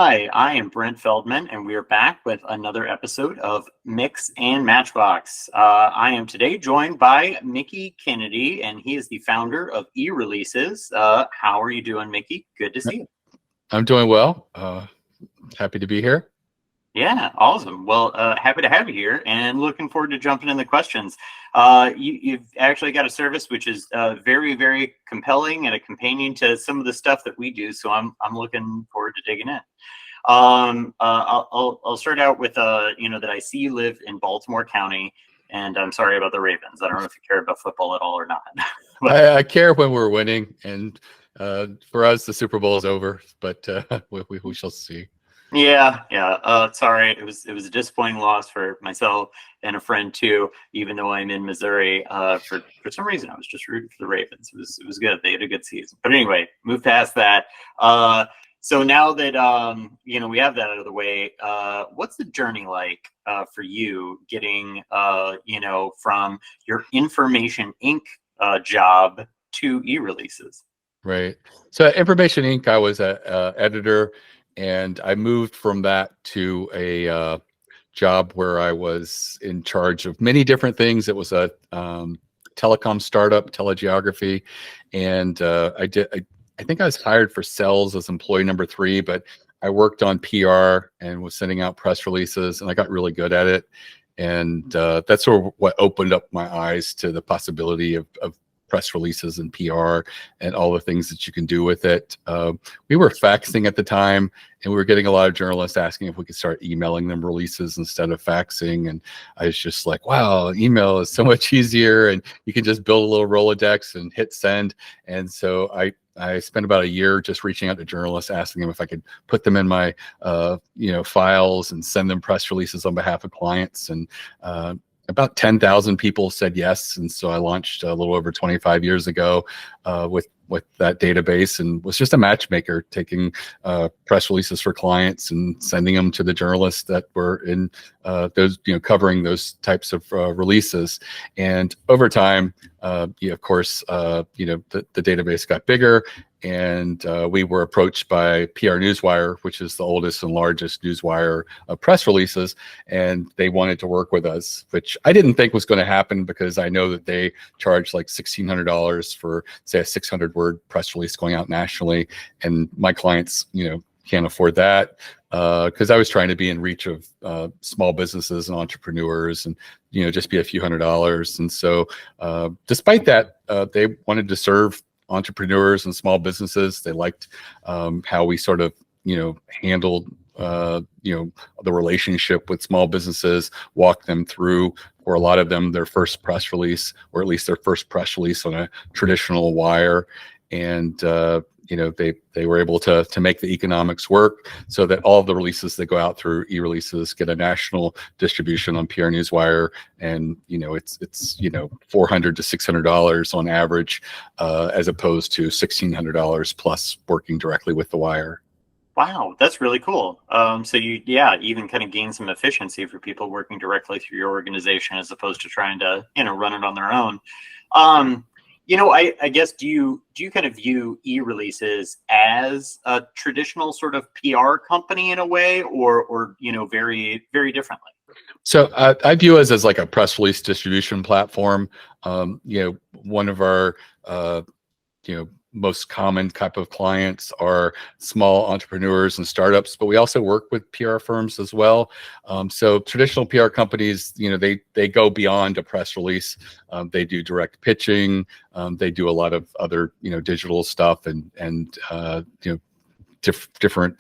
Hi, I am Brent Feldman, and we are back with another episode of Mix and Matchbox. I am today joined by Mickie Kennedy, and he is the founder of eReleases. How are you doing, Mickie? Good to see you. I'm doing well. Happy to be here. Yeah, awesome. Well, happy to have you here, and looking forward to jumping in the questions. You've actually got a service which is very, very compelling and a companion to some of the stuff that we do. So I'm looking forward to digging in. I'll start out with that I see you live in Baltimore County, and I'm sorry about the Ravens. I don't know if you care about football at all or not. I care when we're winning, and for us, the Super Bowl is over, but we shall see. Yeah. Sorry, it was a disappointing loss for myself and a friend too. Even though I'm in Missouri, for some reason I was just rooting for the Ravens. It was good. They had a good season. But anyway, move past that. So now that we have that out of the way, what's the journey like for you getting from your Information Inc. Job to eReleases? Right. So at Information Inc., I was an editor, and I moved from that to a job where I was in charge of many different things. It was a telecom startup, telegeography, and I think I was hired for sales as employee number 3, but I worked on PR and was sending out press releases, and I got really good at it. And that's sort of what opened up my eyes to the possibility of press releases and PR and all the things that you can do with it. We were faxing at the time, and we were getting a lot of journalists asking if we could start emailing them releases instead of faxing. And I was just like, wow, email is so much easier, and you can just build a little Rolodex and hit send. And so I spent about a year just reaching out to journalists, asking them if I could put them in my files and send them press releases on behalf of clients. And about 10,000 people said yes, and so I launched a little over 25 years ago with that database, and was just a matchmaker, taking press releases for clients and sending them to the journalists that were in those, covering those types of releases. And over time, of course, the database got bigger, and we were approached by PR Newswire, which is the oldest and largest newswire of press releases, and they wanted to work with us, which I didn't think was going to happen, because I know that they charge like $1,600 for, say, a 600-word press release going out nationally, and my clients, can't afford that, because I was trying to be in reach of small businesses and entrepreneurs, and just be a few $100s. And so despite that, they wanted to serve entrepreneurs and small businesses. They liked how we sort of handled the relationship with small businesses, walked them through, for a lot of them, their first press release, or at least their first press release on a traditional wire. And they were able to make the economics work, so that all of the releases that go out through eReleases get a national distribution on PR Newswire, and it's $400 to $600 on average, as opposed to $1,600 plus working directly with the wire. Wow, that's really cool. So you even kind of gain some efficiency for people working directly through your organization, as opposed to trying to run it on their own. I guess do you kind of view eReleases as a traditional sort of PR company in a way, or very, very differently? So I view us as like a press release distribution platform. One of our most common type of clients are small entrepreneurs and startups, but we also work with PR firms as well. So traditional PR companies, they go beyond a press release. They do direct pitching. They do a lot of other, digital stuff, and different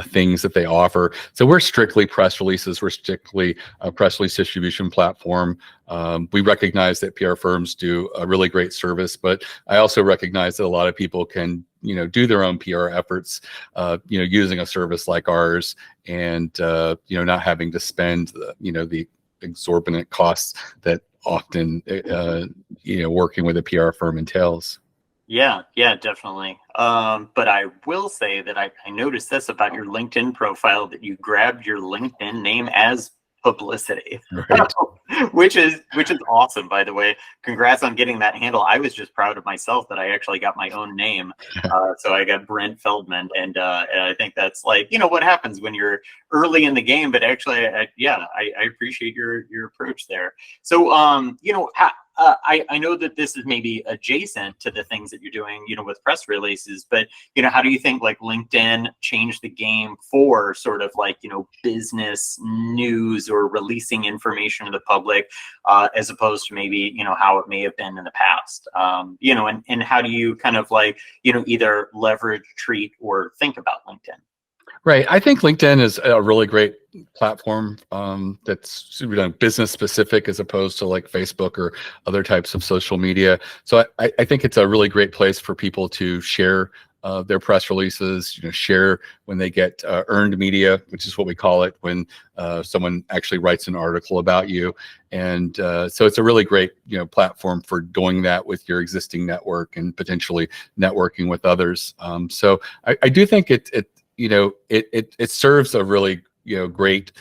things that they offer. So we're strictly press releases. We're strictly a press release distribution platform. We recognize that PR firms do a really great service, but I also recognize that a lot of people can, do their own PR efforts, using a service like ours, and, not having to spend, the exorbitant costs that often, working with a PR firm entails. Yeah, definitely. But I will say that I noticed this about your LinkedIn profile, that you grabbed your LinkedIn name as publicity. Right. which is awesome, by the way. Congrats on getting that handle. I was just proud of myself that I actually got my own name. So I got Brent Feldman, and I think that's like, what happens when you're early in the game. But actually, I appreciate your approach there. So I know that this is maybe adjacent to the things that you're doing, with press releases, but how do you think like LinkedIn changed the game for sort of like, business news or releasing information to the public, as opposed to maybe, how it may have been in the past, and how do you kind of like, either leverage, treat, or think about LinkedIn? Right. I think LinkedIn is a really great platform that's business specific as opposed to like Facebook or other types of social media. So I think it's a really great place for people to share their press releases, share when they get earned media, which is what we call it when someone actually writes an article about you. And so it's a really great platform for doing that with your existing network and potentially networking with others. So I do think it serves a really great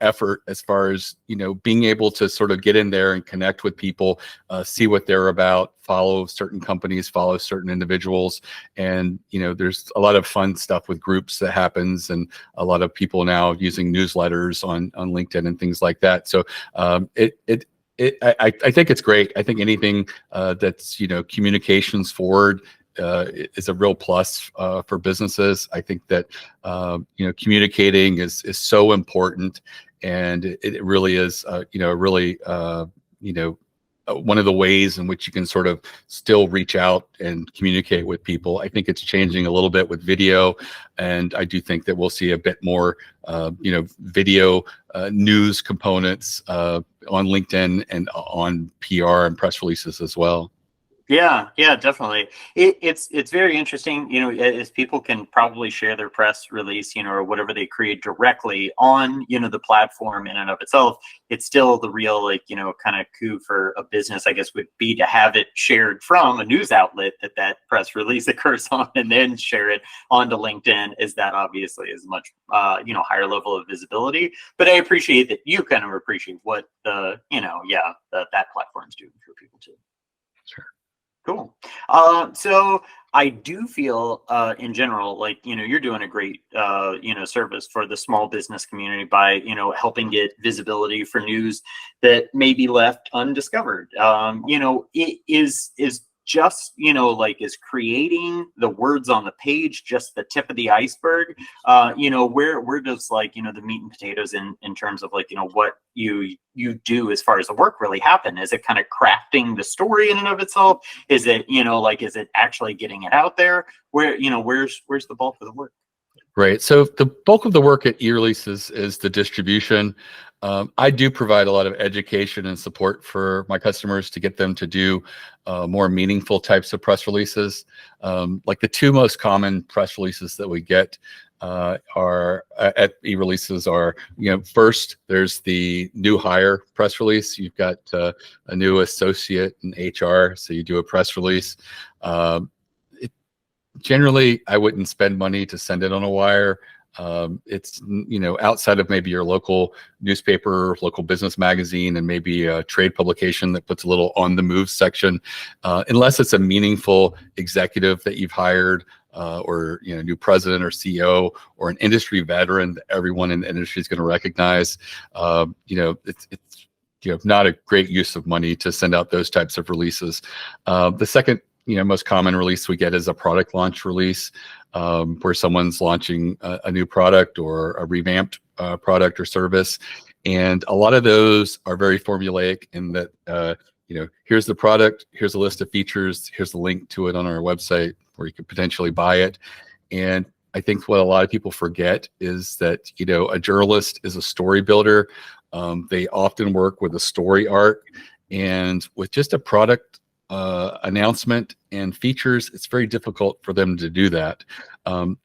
effort as far as being able to sort of get in there and connect with people, see what they're about, follow certain companies, follow certain individuals, and there's a lot of fun stuff with groups that happens, and a lot of people now using newsletters on LinkedIn and things like that. So I think it's great. I think anything that's communications forward is a real plus for businesses. I think that communicating is so important, and it really is really one of the ways in which you can sort of still reach out and communicate with people. I think it's changing a little bit with video, and I do think that we'll see a bit more video news components on LinkedIn and on PR and press releases as well. Yeah, definitely. It's very interesting, as people can probably share their press release, or whatever they create directly on, the platform in and of itself. It's still the real, like, kind of coup for a business, I guess, would be to have it shared from a news outlet that press release occurs on, and then share it onto LinkedIn. Is that obviously is much, higher level of visibility. But I appreciate that you kind of appreciate what that platform's doing for people too. Sure. Cool. So I do feel, in general, like, you're doing a great, service for the small business community by, helping get visibility for news that may be left undiscovered. It is just, is creating the words on the page just the tip of the iceberg. Where does, like, the meat and potatoes in terms of, like, what you do as far as the work really happen? Is it kind of crafting the story in and of itself? Is it, is it actually getting it out there? Where's the bulk of the work? Right. So the bulk of the work at eReleases is the distribution. I do provide a lot of education and support for my customers to get them to do more meaningful types of press releases. Like the two most common press releases that we get are at eReleases are, first there's the new hire press release. You've got a new associate in HR, so you do a press release. Generally, I wouldn't spend money to send it on a wire. It's, outside of maybe your local newspaper, local business magazine, and maybe a trade publication that puts a little on the move section, unless it's a meaningful executive that you've hired, or, new president or CEO or an industry veteran that everyone in the industry is going to recognize. It's not a great use of money to send out those types of releases. The second most common release we get is a product launch release, where someone's launching a new product or a revamped product or service. And a lot of those are very formulaic in that, here's the product, here's a list of features, here's the link to it on our website where you could potentially buy it. And I think what a lot of people forget is that, a journalist is a story builder. They often work with a story arc, and with just a product announcement and features, it's very difficult for them to do that.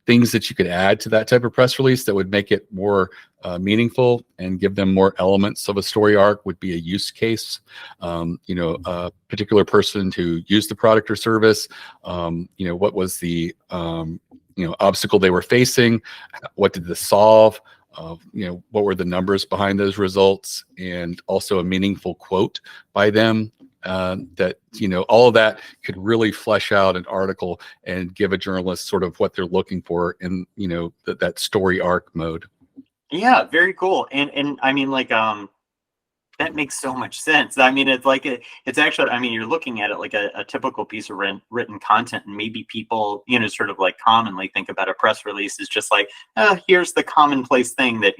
Things that you could add to that type of press release that would make it more meaningful and give them more elements of a story arc would be a use case. A particular person who used the product or service, what was the obstacle they were facing, what did this solve, what were the numbers behind those results, and also a meaningful quote by them. That all of that could really flesh out an article and give a journalist sort of what they're looking for in that story arc mode. Yeah, very cool. And I mean, like, that makes so much sense. I mean, it's like it's actually, I mean, you're looking at it like a typical piece of written content, and maybe people, sort of like commonly think about a press release is just like, here's the commonplace thing that,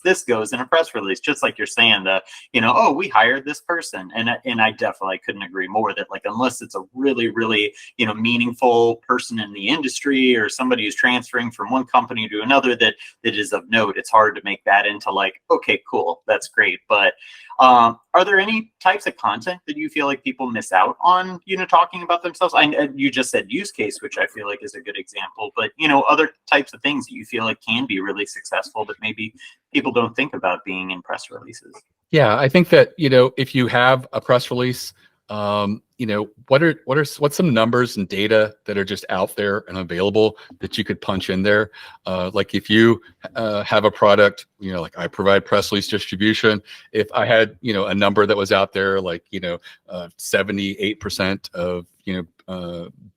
this goes in a press release, just like you're saying that, oh, we hired this person. And I definitely couldn't agree more that, like, unless it's a really, really, meaningful person in the industry or somebody who's transferring from one company to another that is of note, it's hard to make that into like, okay, cool, that's great. But are there any types of content that you feel like people miss out on, talking about themselves? You just said use case, which I feel like is a good example, but, other types of things that you feel like can be really successful, but maybe people don't think about being in press releases. Yeah, I think that, if you have a press release, what's some numbers and data that are just out there and available that you could punch in there? Like if you have a product, like I provide press release distribution. If I had, a number that was out there, like, 78% of,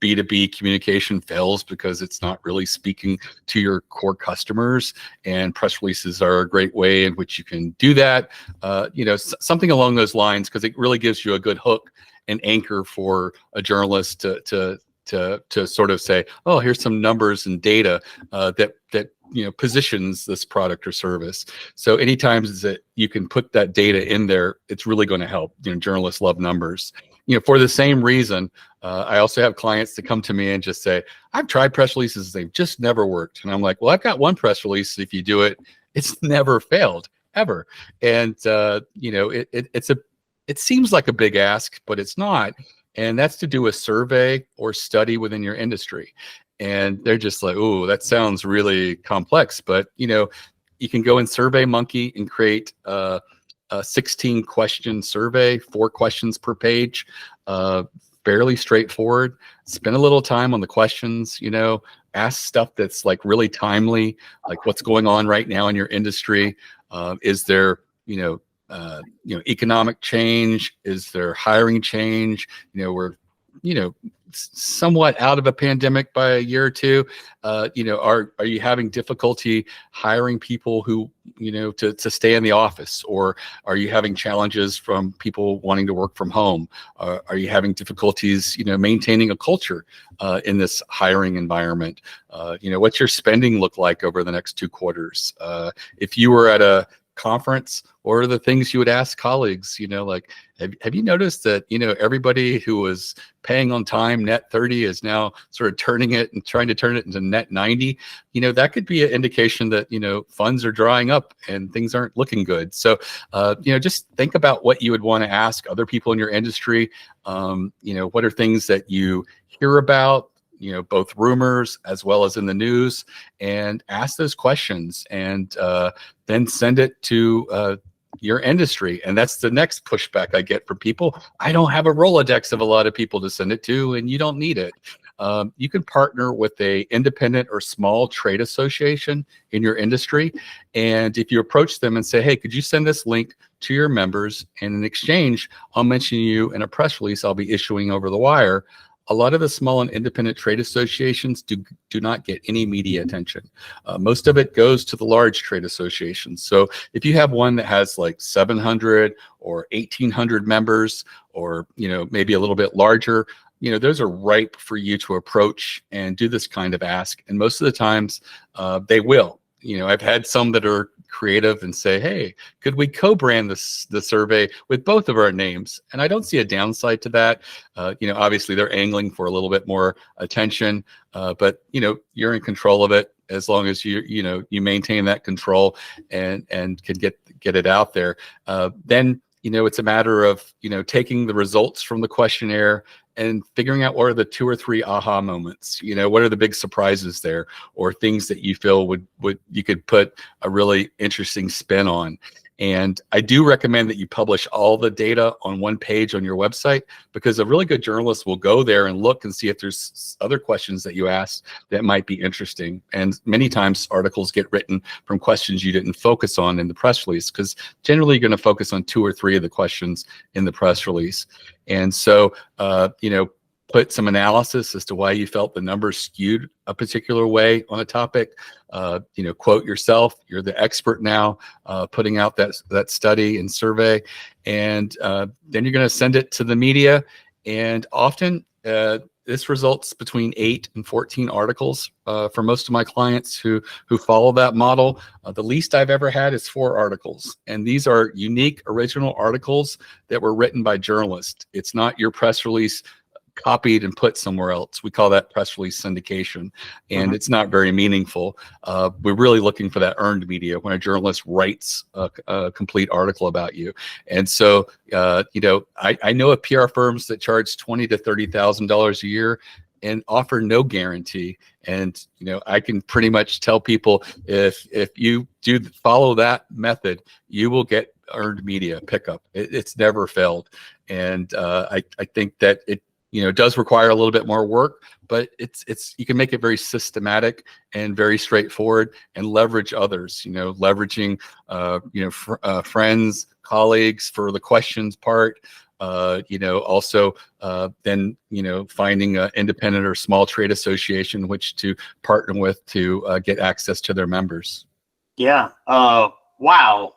B2B communication fails because it's not really speaking to your core customers, and press releases are a great way in which you can do that. Something along those lines, because it really gives you a good hook and anchor for a journalist to sort of say, oh, here's some numbers and data that positions this product or service. So anytime that you can put that data in there, it's really going to help. Journalists love numbers. For the same reason, I also have clients that come to me and just say, I've tried press releases, they've just never worked. And I'm like, well, I've got one press release. If you do it, it's never failed ever. And it seems like a big ask, but it's not. And that's to do a survey or study within your industry. And they're just like, oh, that sounds really complex. But, you can go in SurveyMonkey and create a 16 question survey, 4 questions per page, fairly straightforward. Spend a little time on the questions, ask stuff that's like really timely, like what's going on right now in your industry. Is there, economic change? Is there hiring change? We're, somewhat out of a pandemic by a year or two. Are you having difficulty hiring people who, to stay in the office, or are you having challenges from people wanting to work from home? Are you having difficulties, maintaining a culture in this hiring environment? What's your spending look like over the next 2 quarters? If you were at a conference, what are the things you would ask colleagues? Like, have you noticed that, everybody who was paying on time net 30 is now sort of turning it and trying to turn it into net 90? That could be an indication that, funds are drying up and things aren't looking good. So, just think about what you would want to ask other people in your industry. What are things that you hear about, both rumors as well as in the news, and ask those questions, and then send it to your industry. And that's the next pushback I get from people. I don't have a Rolodex of a lot of people to send it to, and you don't need it. You can partner with a independent or small trade association in your industry. And if you approach them and say, hey, could you send this link to your members? And in exchange, I'll mention you in a press release I'll be issuing over the wire. A lot of the small and independent trade associations do not get any media attention. Most of it goes to the large trade associations. So if you have one that has like 700 or 1,800 members, or maybe a little bit larger, those are ripe for you to approach and do this kind of ask. And most of the times they will. I've had some that are creative and say, hey, could we co-brand the survey with both of our names? And I don't see a downside to that. Obviously they're angling for a little bit more attention, but you're in control of it as long as you maintain that control and can get it out there. Then it's a matter of taking the results from the questionnaire and figuring out what are the 2 or 3 aha moments. What are the big surprises there, or things that you feel would you could put a really interesting spin on. And I do recommend that you publish all the data on one page on your website, because a really good journalist will go there and look and see if there's other questions that you asked that might be interesting. And many times articles get written from questions you didn't focus on in the press release, because generally you're going to focus on 2 or 3 of the questions in the press release. And so, put some analysis as to why you felt the numbers skewed a particular way on a topic. Quote yourself. You're the expert now, putting out that study and survey, and then you're going to send it to the media. And often this results between 8 and 14 articles for most of my clients who follow that model. The least I've ever had is 4 articles, and these are unique, original articles that were written by journalists. It's not your press release copied and put somewhere else. We call that press release syndication, and it's not very meaningful. We're really looking for that earned media when a journalist writes a complete article about you. And so, I know of PR firms that charge $20,000 to $30,000 a year and offer no guarantee. And I can pretty much tell people, if you do follow that method, you will get earned media pickup. It's never failed. And I think that it does require a little bit more work, but it's you can make it very systematic and very straightforward, and leverage others. Leveraging friends, colleagues for the questions part. Also then finding an independent or small trade association which to partner with to get access to their members. Yeah. Wow.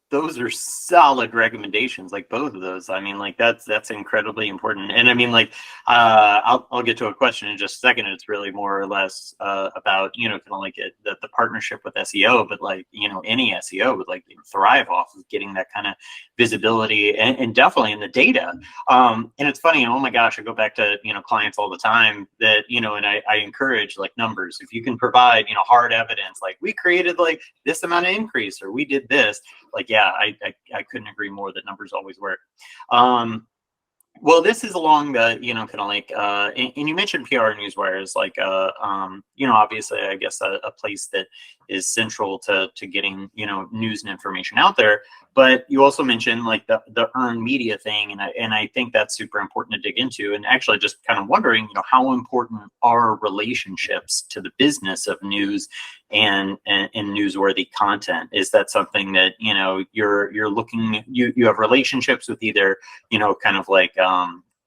Those are solid recommendations, like both of those. I mean, like that's incredibly important. And I mean, like I'll get to a question in just a second. It's really more or less about kind of like the partnership with SEO, but like any SEO would like thrive off of getting that kind of visibility and definitely in the data. And it's funny. Oh my gosh, I go back to clients all the time that and I encourage like numbers. If you can provide hard evidence, like we created like this amount of increase or we did this, like yeah. I couldn't agree more that numbers always work. Well, this is along the, kind of like, and you mentioned PR Newswire is like, obviously, I guess a place that is central to getting, news and information out there. But you also mentioned like the earned media thing. And I think that's super important to dig into. And actually just kind of wondering, how important are relationships to the business of news and newsworthy content? Is that something that, you're looking, you have relationships with either, kind of like,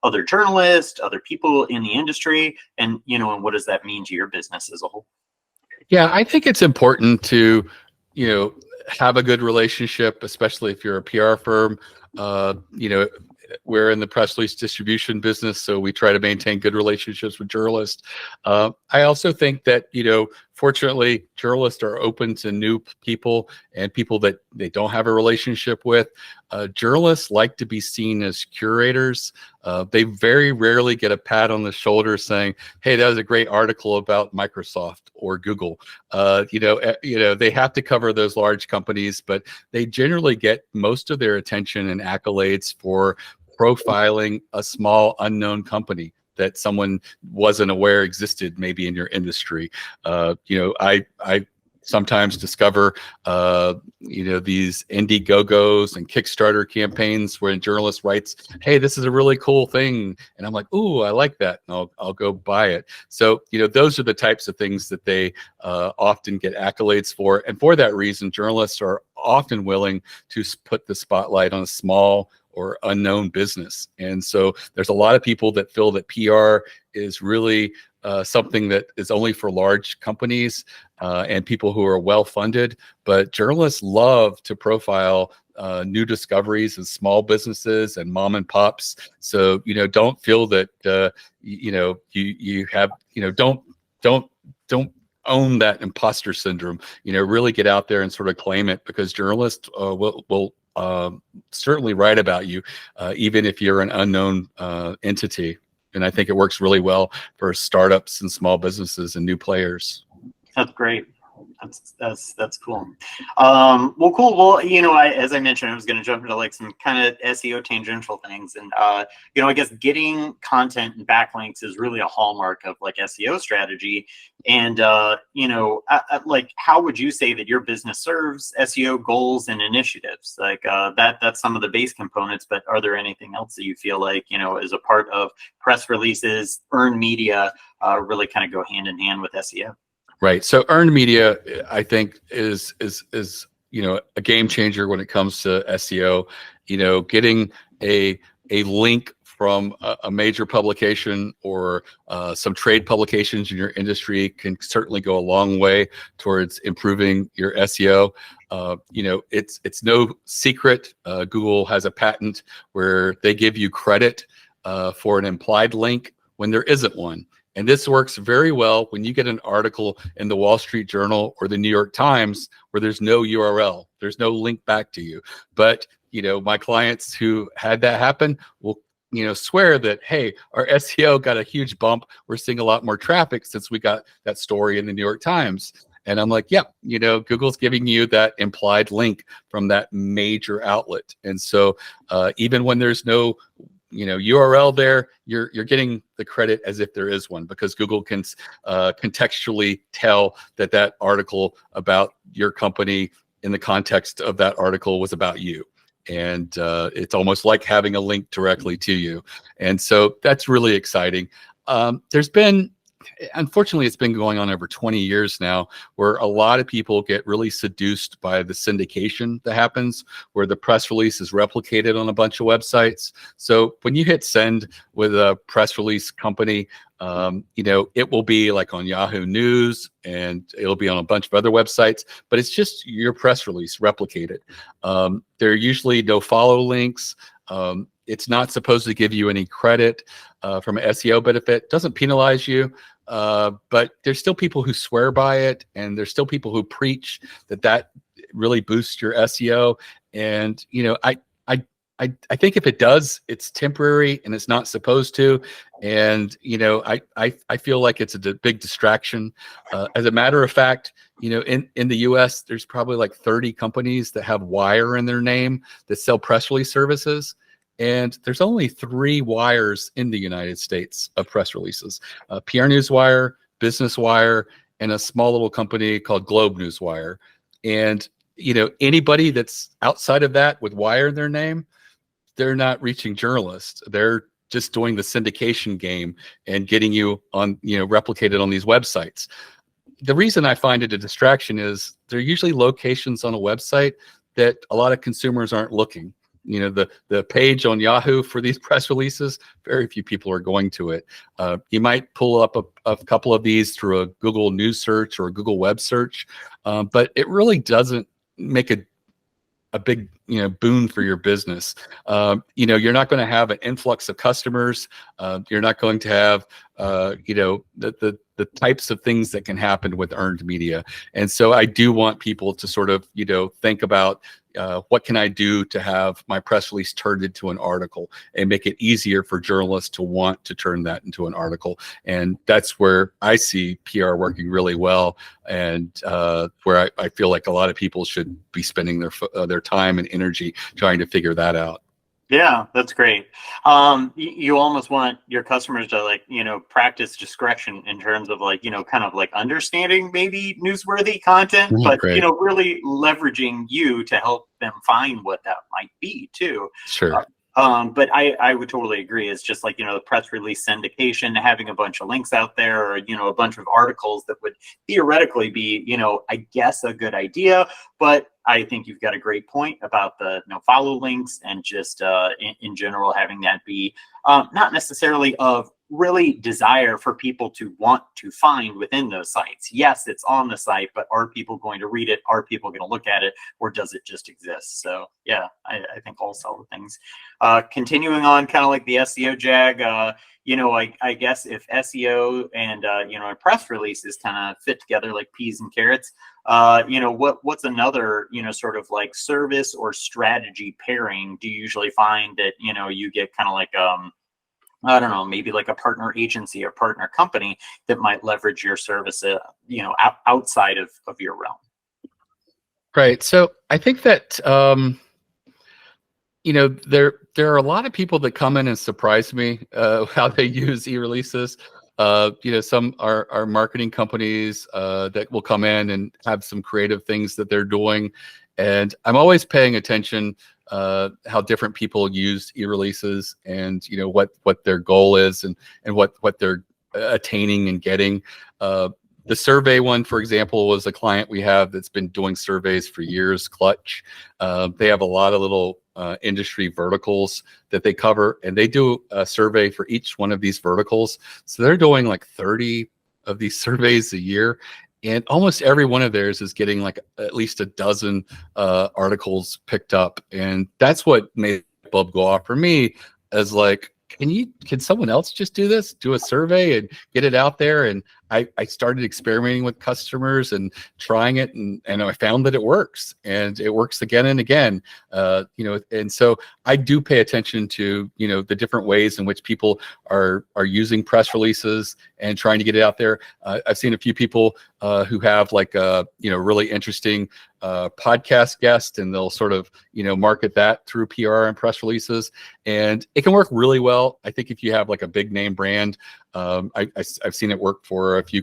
other journalists, other people in the industry, and and what does that mean to your business as a whole? Yeah, I think it's important to, have a good relationship, especially if you're a PR firm. We're in the press release distribution business, so we try to maintain good relationships with journalists. I also think that, fortunately, journalists are open to new people and people that they don't have a relationship with. Journalists like to be seen as curators. They very rarely get a pat on the shoulder saying, "Hey, that was a great article about Microsoft or Google." They have to cover those large companies, but they generally get most of their attention and accolades for profiling a small unknown company that someone wasn't aware existed maybe in your industry. I sometimes discover, these Indiegogos and Kickstarter campaigns where a journalist writes, "Hey, this is a really cool thing," and I'm like, "Ooh, I like that," and I'll go buy it. So those are the types of things that they often get accolades for, and for that reason, journalists are often willing to put the spotlight on a small or unknown business. And so there's a lot of people that feel that PR is really something that is only for large companies and people who are well funded. But journalists love to profile new discoveries and small businesses and mom and pops. So don't feel that you have don't own that imposter syndrome. Really get out there and sort of claim it, because journalists will certainly write about you, even if you're an unknown entity. And I think it works really well for startups and small businesses and new players. That's great. That's cool. Well, cool. Well, as I mentioned, I was going to jump into like some kind of SEO tangential things, and I guess getting content and backlinks is really a hallmark of like SEO strategy. And like, how would you say that your business serves SEO goals and initiatives? Like that's some of the base components, but are there anything else that you feel like is a part of press releases, earned media, really kind of go hand in hand with SEO? Right. So earned media, I think, is a game changer when it comes to SEO. Getting a link from a major publication or some trade publications in your industry can certainly go a long way towards improving your SEO. It's no secret. Google has a patent where they give you credit for an implied link when there isn't one. And this works very well when you get an article in the Wall Street Journal or the New York Times where there's no URL, there's no link back to you. But, my clients who had that happen will, swear that, hey, our SEO got a huge bump. We're seeing a lot more traffic since we got that story in the New York Times. And I'm like, yeah, Google's giving you that implied link from that major outlet. And so even when there's no URL there, you're getting the credit as if there is one, because Google can contextually tell that article about your company in the context of that article was about you. And it's almost like having a link directly to you. And so that's really exciting. Unfortunately, it's been going on over 20 years now, where a lot of people get really seduced by the syndication that happens, where the press release is replicated on a bunch of websites. So when you hit send with a press release company, it will be like on Yahoo News, and it'll be on a bunch of other websites, but it's just your press release replicated. There are usually no follow links. It's not supposed to give you any credit from an SEO benefit. Doesn't penalize you, but there's still people who swear by it, and there's still people who preach that really boosts your SEO. And I think if it does, it's temporary and it's not supposed to. And I feel like it's a big distraction. As a matter of fact, in the U.S., there's probably like 30 companies that have wire in their name that sell press release services. And there's only 3 wires in the United States of press releases: PR Newswire, Business Wire, and a small little company called Globe Newswire. And anybody that's outside of that with wire in their name, they're not reaching journalists. They're just doing the syndication game and getting you on, replicated on these websites. The reason I find it a distraction is they're usually locations on a website that a lot of consumers aren't looking. The page on Yahoo for these press releases, very few people are going to it. You might pull up a couple of these through a Google News search or a Google web search, but it really doesn't make a big boon for your business. You're not going to have an influx of customers. You're not going to have the types of things that can happen with earned media. And so I do want people to sort of think about what can I do to have my press release turned into an article, and make it easier for journalists to want to turn that into an article. And that's where I see PR working really well, and where I feel like a lot of people should be spending their time and energy trying to figure that out. Yeah, that's great. You almost want your customers to practice discretion in terms of kind of like understanding maybe newsworthy content, but Great. really leveraging you to help them find what that might be too. Sure. But I would totally agree. It's just like, the press release syndication, having a bunch of links out there, or, a bunch of articles that would theoretically be, I guess a good idea. But I think you've got a great point about the follow links, and just in general, having that be not necessarily of really desire for people to want to find within those sites. Yes, it's on the site, but are people going to read it? Are people going to look at it? Or does it just exist? So yeah, I think all solid things. Continuing on, kind of like the SEO jag, I guess if SEO and press releases kind of fit together like peas and carrots, what's another sort of like service or strategy pairing do you usually find that you get kind of I don't know, maybe like a partner agency or partner company that might leverage your service, outside of your realm. Right. So I think that there are a lot of people that come in and surprise me how they use eReleases. Some are marketing companies that will come in and have some creative things that they're doing, and I'm always paying attention how different people use eReleases, and what their goal is, and what they're attaining and getting. The survey one, for example, was a client we have that's been doing surveys for years, Clutch. They have a lot of little industry verticals that they cover, and they do a survey for each one of these verticals. So they're doing like 30 of these surveys a year, and almost every one of theirs is getting like at least a dozen articles picked up. And that's what made the bulb go off for me, as like, can someone else just do this, do a survey and get it out there? And I started experimenting with customers and trying it, and I found that it works, and it works again and again. And so I do pay attention to the different ways in which people are using press releases and trying to get it out there. I've seen a few people who have like really interesting podcast guest, and they'll sort of market that through PR and press releases, and it can work really well. I think if you have like a big name brand, I've seen it work for a few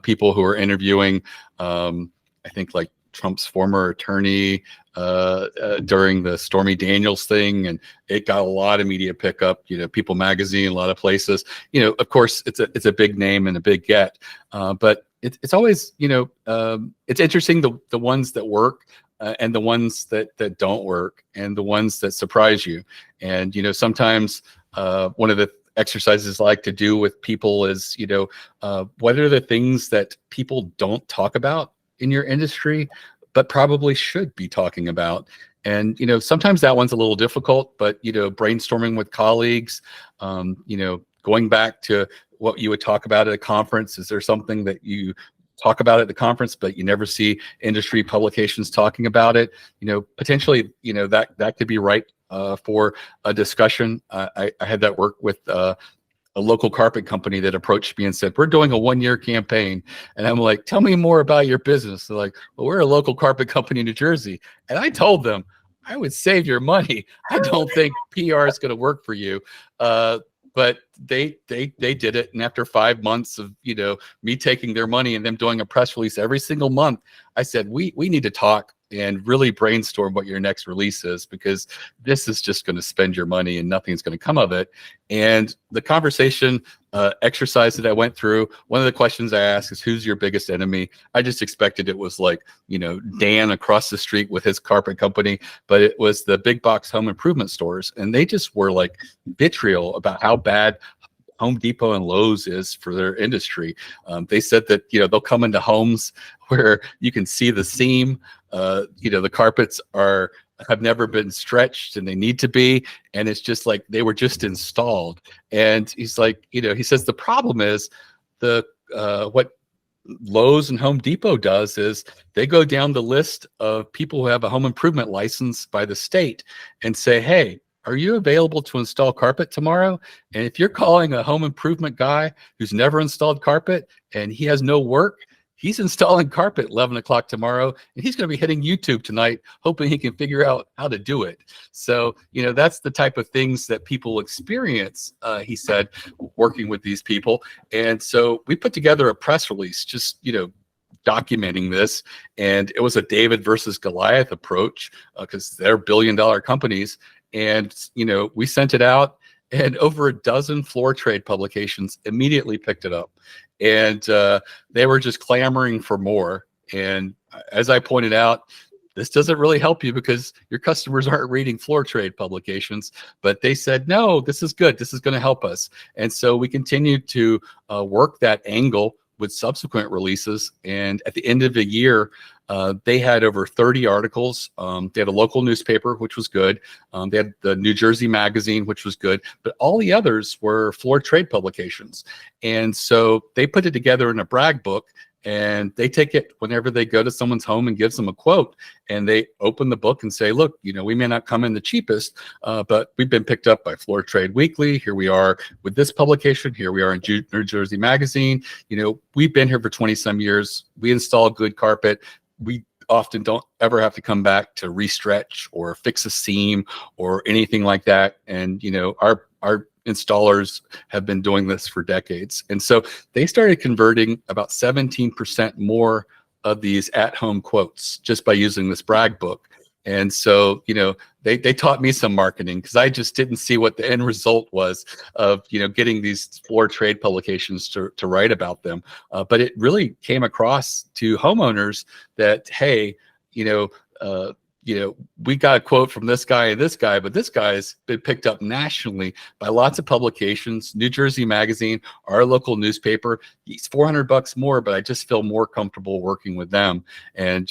people who are interviewing. I think like Trump's former attorney during the Stormy Daniels thing, and it got a lot of media pickup. People Magazine, a lot of places. Of course, it's a big name and a big get, but it's always it's interesting, the ones that work. And the ones that don't work, and the ones that surprise you. And sometimes one of the exercises I like to do with people is what are the things that people don't talk about in your industry but probably should be talking about? And sometimes that one's a little difficult, but brainstorming with colleagues, going back to what you would talk about at a conference. Is there something that you talk about at the conference but you never see industry publications talking about it? Potentially that could be right for a discussion. I had that work with a local carpet company that approached me and said, we're doing a 1-year campaign. And I'm like, tell me more about your business. They're like, well, we're a local carpet company in New Jersey. And I told them, I would save your money. I don't think PR is going to work for you. But they did it, and after 5 months of me taking their money and them doing a press release every single month, I said, we need to talk and really brainstorm what your next release is, because this is just going to spend your money and nothing's going to come of it. And the conversation exercise that I went through, one of the questions I asked is, who's your biggest enemy? I just expected it was like Dan across the street with his carpet company, but it was the big box home improvement stores, and they just were like vitriol about how bad Home Depot and Lowe's is for their industry. They said that they'll come into homes where you can see the seam. The carpets have never been stretched, and they need to be, and it's just like they were just installed. And he's like, he says the problem is what Lowe's and Home Depot does is they go down the list of people who have a home improvement license by the state and say, hey, are you available to install carpet tomorrow? And if you're calling a home improvement guy who's never installed carpet and he has no work, he's installing carpet at 11 o'clock tomorrow, and he's going to be hitting YouTube tonight, hoping he can figure out how to do it. So, that's the type of things that people experience, he said, working with these people. And so we put together a press release, just, documenting this. And it was a David versus Goliath approach, because they're billion-dollar companies. And, we sent it out, and over a dozen floor trade publications immediately picked it up. And they were just clamoring for more. And as I pointed out, this doesn't really help you because your customers aren't reading floor trade publications. But they said, no, this is good. This is going to help us. And so we continued to work that angle with subsequent releases. And at the end of the year, they had over 30 articles. They had a local newspaper, which was good. They had the New Jersey Magazine, which was good. But all the others were floor trade publications. And so they put it together in a brag book. and they take it whenever they go to someone's home and gives them a quote, and they open the book and say, look, we may not come in the cheapest, but we've been picked up by Floor Trade Weekly. Here we are with this publication. Here we are in New Jersey Magazine. We've been here for 20 some years. We install good carpet. We often don't ever have to come back to restretch or fix a seam or anything like that. And, our installers have been doing this for decades. And so they started converting about 17% more of these at-home quotes just by using this brag book. And so, they taught me some marketing, because I just didn't see what the end result was of, getting these floor trade publications to write about them. But it really came across to homeowners that, hey, we got a quote from this guy and this guy, but this guy's been picked up nationally by lots of publications. New Jersey Magazine, our local newspaper, he's $400 more, but I just feel more comfortable working with them. And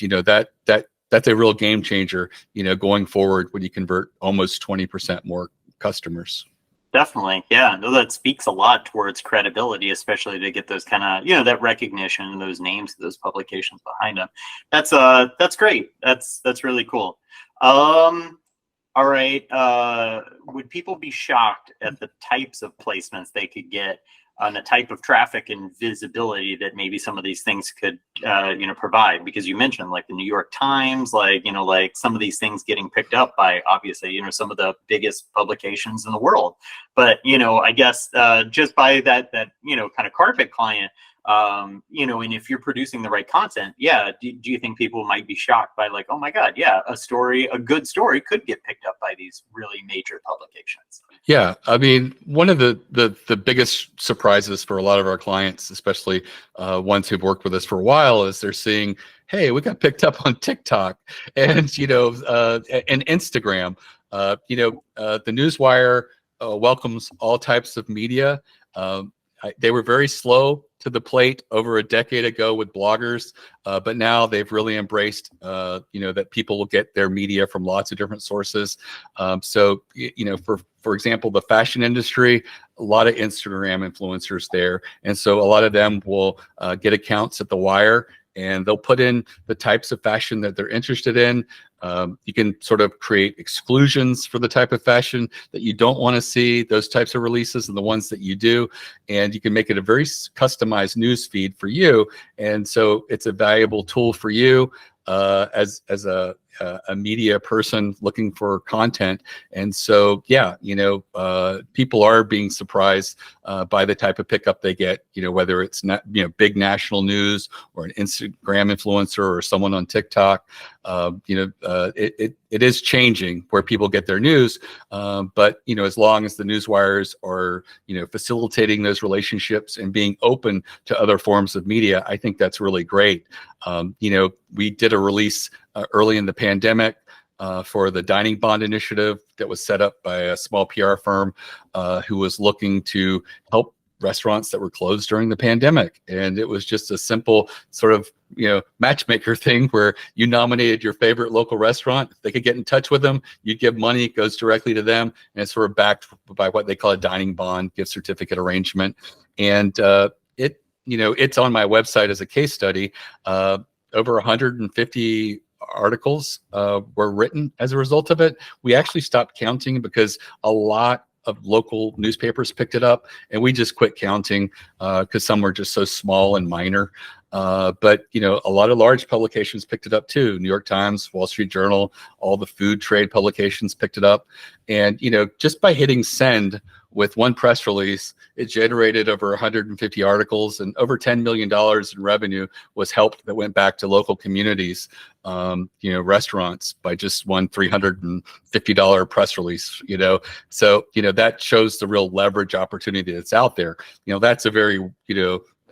that's a real game changer, going forward when you convert almost 20% more customers. Definitely. Yeah. No, that speaks a lot towards credibility, especially to get those kind of, that recognition and those names, those publications behind them. That's great. That's really cool. All right. Would people be shocked at the types of placements they could get on the type of traffic and visibility that maybe some of these things could, provide? Because you mentioned like the New York Times, like some of these things getting picked up by obviously, some of the biggest publications in the world. But, I guess just by that, kind of carpet client, and if you're producing the right content, do you think people might be shocked by like, oh my God, a good story could get picked up by these really major publications? Yeah, I mean, one of the biggest surprises for a lot of our clients, especially ones who've worked with us for a while, is they're seeing, hey, we got picked up on TikTok and and Instagram. The Newswire welcomes all types of media. They were very slow to the plate over a decade ago with bloggers, but now they've really embraced, that people will get their media from lots of different sources. So, for example, the fashion industry, a lot of Instagram influencers there, and so a lot of them will get accounts at The Wire, and they'll put in the types of fashion that they're interested in. You can sort of create exclusions for the type of fashion that you don't want to see, those types of releases, and the ones that you do. And you can make it a very customized news feed for you. And so it's a valuable tool for you as a media person looking for content. And so, people are being surprised by the type of pickup they get, whether it's not, big national news or an Instagram influencer or someone on TikTok. It is changing where people get their news. But, as long as the newswires are, facilitating those relationships and being open to other forms of media, I think that's really great. We did a release early in the pandemic for the Dining Bond initiative that was set up by a small PR firm who was looking to help restaurants that were closed during the pandemic. And it was just a simple sort of, matchmaker thing where you nominated your favorite local restaurant. If they could get in touch with them, you'd give money, it goes directly to them. And it's sort of backed by what they call a dining bond, gift certificate arrangement. And it's on my website as a case study. Over 150 articles were written as a result of it. We actually stopped counting because a lot of local newspapers picked it up, and we just quit counting because some were just so small and minor. But a lot of large publications picked it up too. New York Times, Wall Street Journal, all the food trade publications picked it up. And just by hitting send with one press release, it generated over 150 articles, and over $10 million in revenue was helped that went back to local communities, restaurants, by just one $350 press release, So, that shows the real leverage opportunity that's out there. That's a very,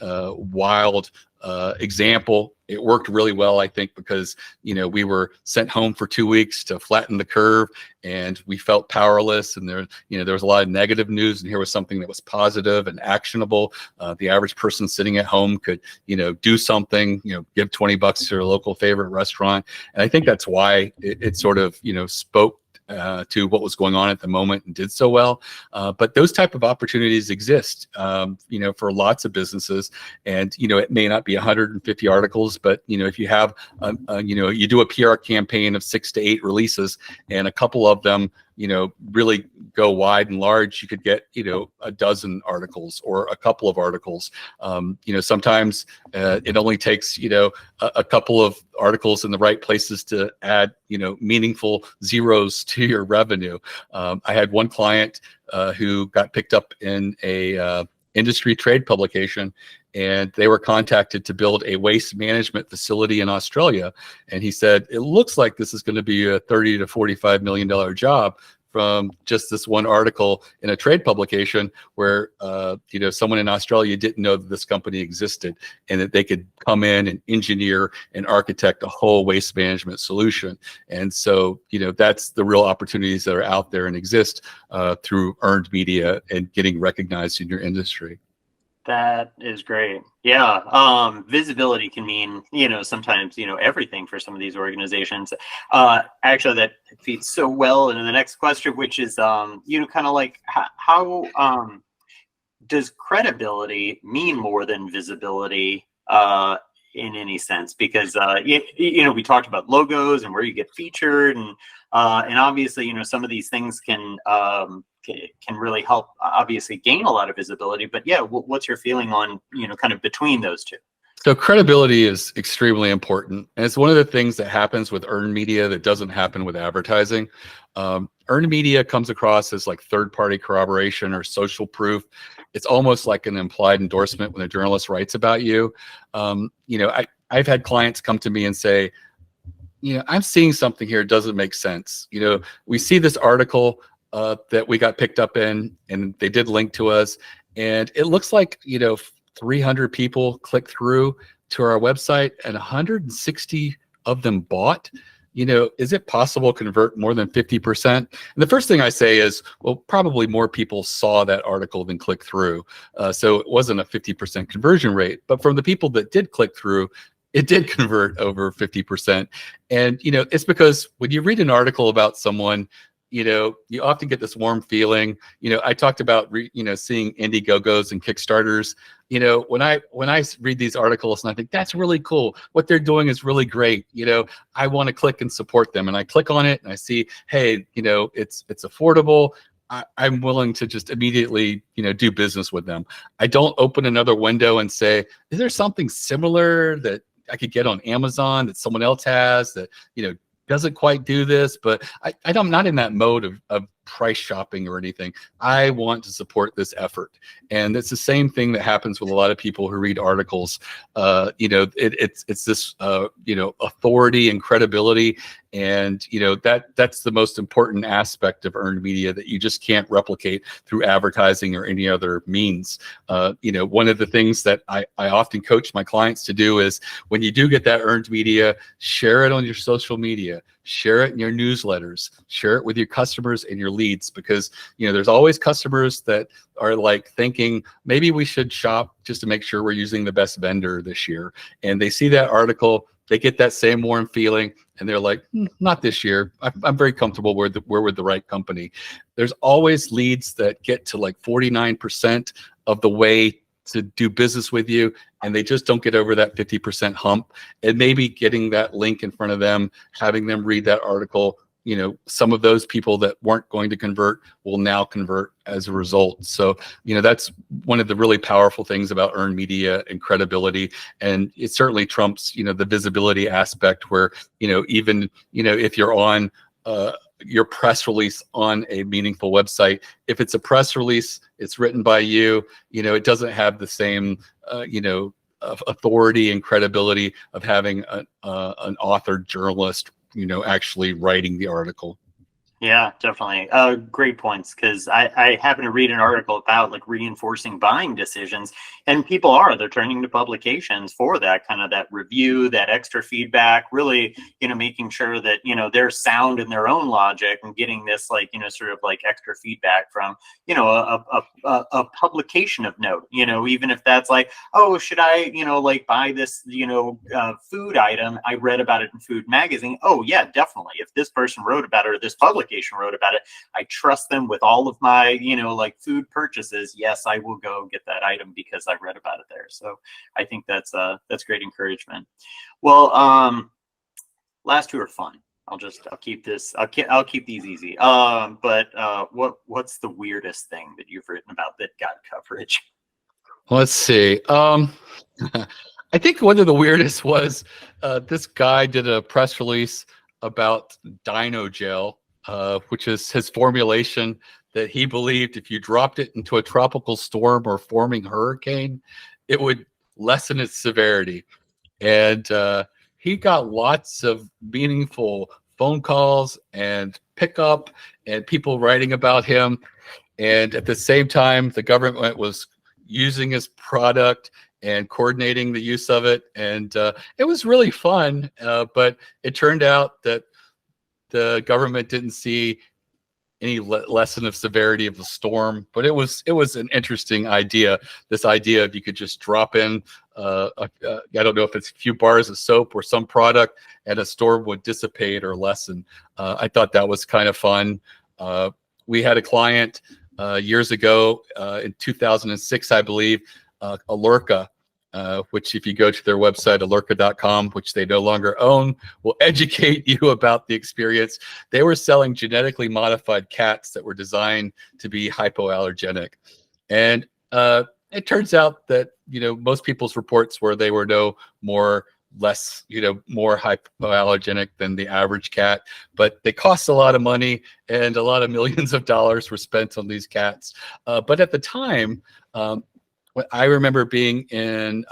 wild example. It worked really well, I think, because, we were sent home for 2 weeks to flatten the curve, and we felt powerless, and there was a lot of negative news, and here was something that was positive and actionable. The average person sitting at home could, do something, give $20 to their local favorite restaurant. And I think that's why it sort of, spoke to what was going on at the moment and did so well. But those type of opportunities exist, for lots of businesses. And, it may not be 150 articles, but, if you have, you do a PR campaign of 6 to 8 releases and a couple of them, really go wide and large, you could get, a dozen articles or a couple of articles. Sometimes it only takes, a couple of articles in the right places to add, meaningful zeros to your revenue. I had one client who got picked up in a industry trade publication, and they were contacted to build a waste management facility in Australia. And he said, it looks like this is going to be a $30 to $45 million job from just this one article in a trade publication where, someone in Australia didn't know that this company existed and that they could come in and engineer and architect a whole waste management solution. And so, that's the real opportunities that are out there and exist through earned media and getting recognized in your industry. That is great. Yeah. Visibility can mean, sometimes, everything for some of these organizations. Actually, that feeds so well into the next question, which is, kind of like how does credibility mean more than visibility in any sense? Because, we talked about logos and where you get featured, and obviously, some of these things can really help obviously gain a lot of visibility. But yeah, what's your feeling on, kind of between those two? So credibility is extremely important. And it's one of the things that happens with earned media that doesn't happen with advertising. Earned media comes across as like third-party corroboration or social proof. It's almost like an implied endorsement when a journalist writes about you. I've had clients come to me and say, I'm seeing something here, it doesn't make sense. We see this article that we got picked up in, and they did link to us, and it looks like 300 people clicked through to our website and 160 of them bought. Is it possible to convert more than 50%? And the first thing I say is, well, probably more people saw that article than clicked through, so it wasn't a 50% conversion rate. But from the people that did click through, it did convert over 50%. And it's because when you read an article about someone, you often get this warm feeling. I talked about seeing Indiegogos and Kickstarters. When I read these articles and I think that's really cool, what they're doing is really great. I want to click and support them, and I click on it and I see, hey, it's affordable. I'm willing to just immediately, do business with them. I don't open another window and say, is there something similar that I could get on Amazon that someone else has that, doesn't quite do this? But I'm not in that mode of price shopping or anything. I want to support this effort. And it's the same thing that happens with a lot of people who read articles. It's this, authority and credibility. And, that's the most important aspect of earned media that you just can't replicate through advertising or any other means. One of the things that I often coach my clients to do is when you do get that earned media, share it on your social media, share it in your newsletters, share it with your customers and your leads, because, there's always customers that are like thinking maybe we should shop just to make sure we're using the best vendor this year. And they see that article, they get that same warm feeling, and they're like, not this year. I'm very comfortable we're with the right company. There's always leads that get to like 49% of the way to do business with you, and they just don't get over that 50% hump. And maybe getting that link in front of them, having them read that article, some of those people that weren't going to convert will now convert as a result. So, that's one of the really powerful things about earned media and credibility. And it certainly trumps, the visibility aspect where, even, if you're on your press release on a meaningful website, if it's a press release, it's written by you, it doesn't have the same, of authority and credibility of having an authored journalist, actually writing the article. Yeah, definitely. Great points. Because I happen to read an article about like reinforcing buying decisions, and they're turning to publications for that kind of that review, that extra feedback, really, making sure that, they're sound in their own logic and getting this like, sort of like extra feedback from, a publication of note, even if that's like, oh, should I, like buy this, food item? I read about it in Food Magazine. Oh yeah, definitely. If this person wrote about it or this publication publication wrote about it. I trust them with all of my, like food purchases. Yes, I will go get that item because I read about it there. So I think that's great encouragement. Well, last two are fun. I'll keep these easy. But what's the weirdest thing that you've written about that got coverage? Let's see. I think one of the weirdest was this guy did a press release about Dino Gel, which is his formulation that he believed if you dropped it into a tropical storm or forming hurricane, it would lessen its severity. And he got lots of meaningful phone calls and pickup and people writing about him. And at the same time, the government was using his product and coordinating the use of it. And it was really fun. But it turned out that the government didn't see any lesson of severity of the storm, but it was an interesting idea. This idea of you could just drop in, I don't know if it's a few bars of soap or some product, and a storm would dissipate or lessen. I thought that was kind of fun. We had a client years ago in 2006, I believe, Alurka, which if you go to their website, alurka.com, which they no longer own, will educate you about the experience. They were selling genetically modified cats that were designed to be hypoallergenic. And it turns out that, most people's reports were they were more hypoallergenic than the average cat, but they cost a lot of money and a lot of millions of dollars were spent on these cats. But at the time, I remember being in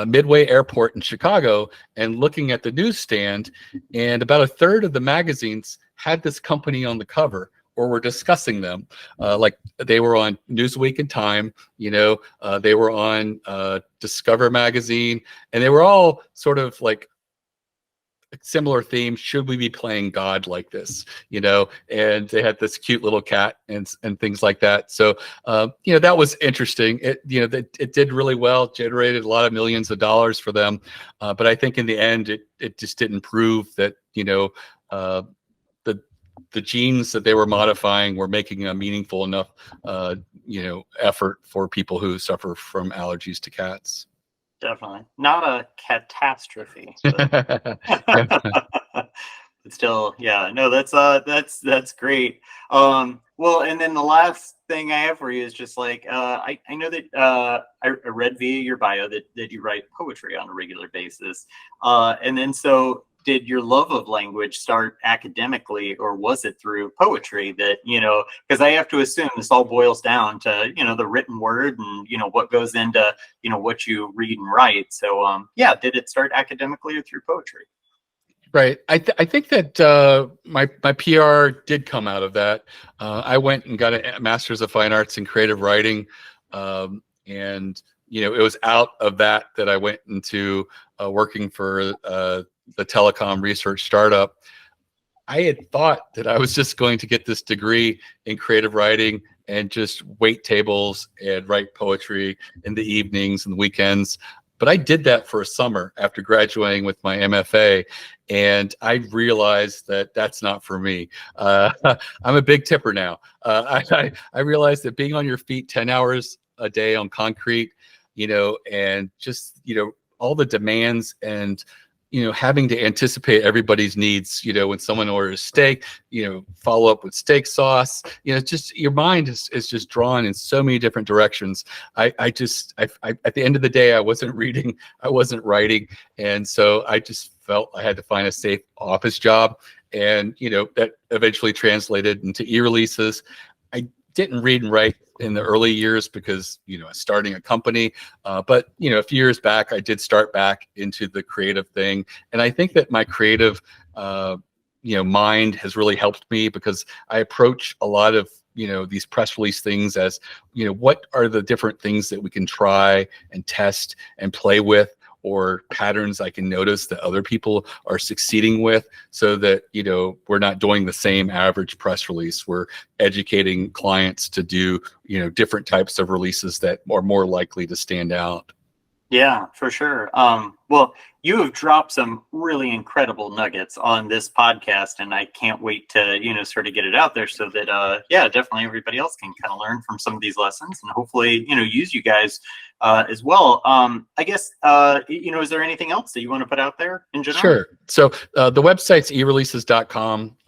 Midway Airport in Chicago and looking at the newsstand, and about a third of the magazines had this company on the cover or were discussing them. Like they were on Newsweek and Time, they were on Discover magazine, and they were all sort of like similar theme. Should we be playing God like this? And they had this cute little cat and things like that. So, that was interesting. It did really well, generated a lot of millions of dollars for them. But I think in the end, it just didn't prove that, the genes that they were modifying were making a meaningful enough, effort for people who suffer from allergies to cats. Definitely not a catastrophe, but, but still, yeah, no, that's great. Well, and then the last thing I have for you is just like, I know that I read via your bio that you write poetry on a regular basis. And then so did your love of language start academically, or was it through poetry that, because I have to assume this all boils down to, the written word and, what goes into, what you read and write. So, yeah, did it start academically or through poetry? Right. I think that my PR did come out of that. I went and got a Master's of Fine Arts in Creative Writing. And, it was out of that I went into working for the telecom research startup. I had thought that I was just going to get this degree in creative writing and just wait tables and write poetry in the evenings and the weekends. But I did that for a summer after graduating with my MFA, and I realized that that's not for me. I'm a big tipper now. I realized that being on your feet 10 hours a day on concrete, and just, all the demands and, having to anticipate everybody's needs, when someone orders steak, follow up with steak sauce, just your mind is just drawn in so many different directions. I at the end of the day, I wasn't reading, I wasn't writing. And so I just felt I had to find a safe office job. And, that eventually translated into eReleases. I didn't read and write in the early years because, starting a company. But, a few years back, I did start back into the creative thing. And I think that my creative, mind has really helped me because I approach a lot of, these press release things as, what are the different things that we can try and test and play with, or patterns I can notice that other people are succeeding with, so that, we're not doing the same average press release. We're educating clients to do, different types of releases that are more likely to stand out. Yeah, for sure. Well, you have dropped some really incredible nuggets on this podcast, and I can't wait to, sort of get it out there so that, yeah, definitely everybody else can kind of learn from some of these lessons and hopefully, use you guys as well. I guess, is there anything else that you want to put out there in general? Sure. So the website's eReleases.com.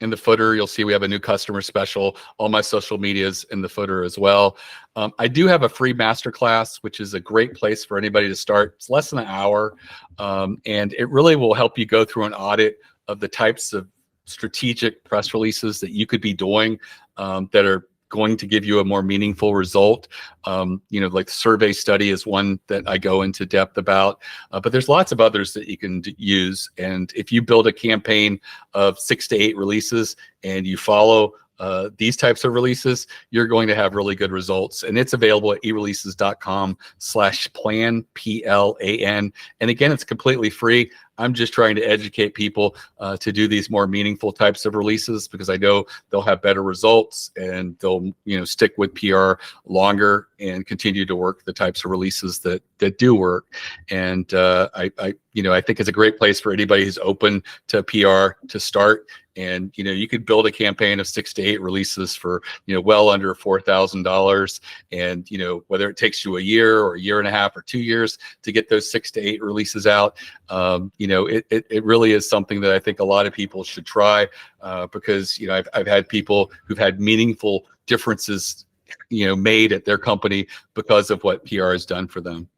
In the footer, you'll see we have a new customer special. All my social medias in the footer as well. I do have a free masterclass, which is a great place for anybody to start. It's less than an hour, and it really will help you go through an audit of the types of strategic press releases that you could be doing that are going to give you a more meaningful result. Like the survey study is one that I go into depth about, but there's lots of others that you can use. And if you build a campaign of 6 to 8 releases and you follow these types of releases, you're going to have really good results. And it's available at ereleases.com/plan, PLAN. And again, it's completely free. I'm just trying to educate people to do these more meaningful types of releases because I know they'll have better results and they'll, stick with PR longer and continue to work the types of releases that do work. And I think it's a great place for anybody who's open to PR to start. And you could build a campaign of 6 to 8 releases for well under $4,000. And whether it takes you a year or a year and a half or 2 years to get those 6 to 8 releases out, it really is something that I think a lot of people should try because I've had people who've had meaningful differences made at their company because of what PR has done for them.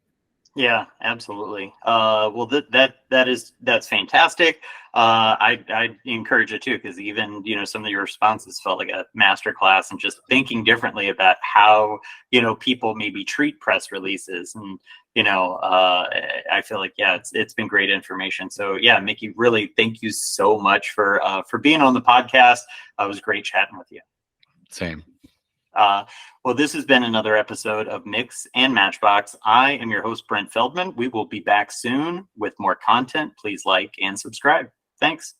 Yeah, absolutely. Well, that's fantastic. I'd encourage it too, because even some of your responses felt like a masterclass and just thinking differently about how people maybe treat press releases, and I feel like it's been great information. So yeah, Mickie, really thank you so much for being on the podcast. It was great chatting with you. Same. Well, this has been another episode of Mix and Matchbox. I am your host, Brent Feldman. We will be back soon with more content. Please like and subscribe. Thanks.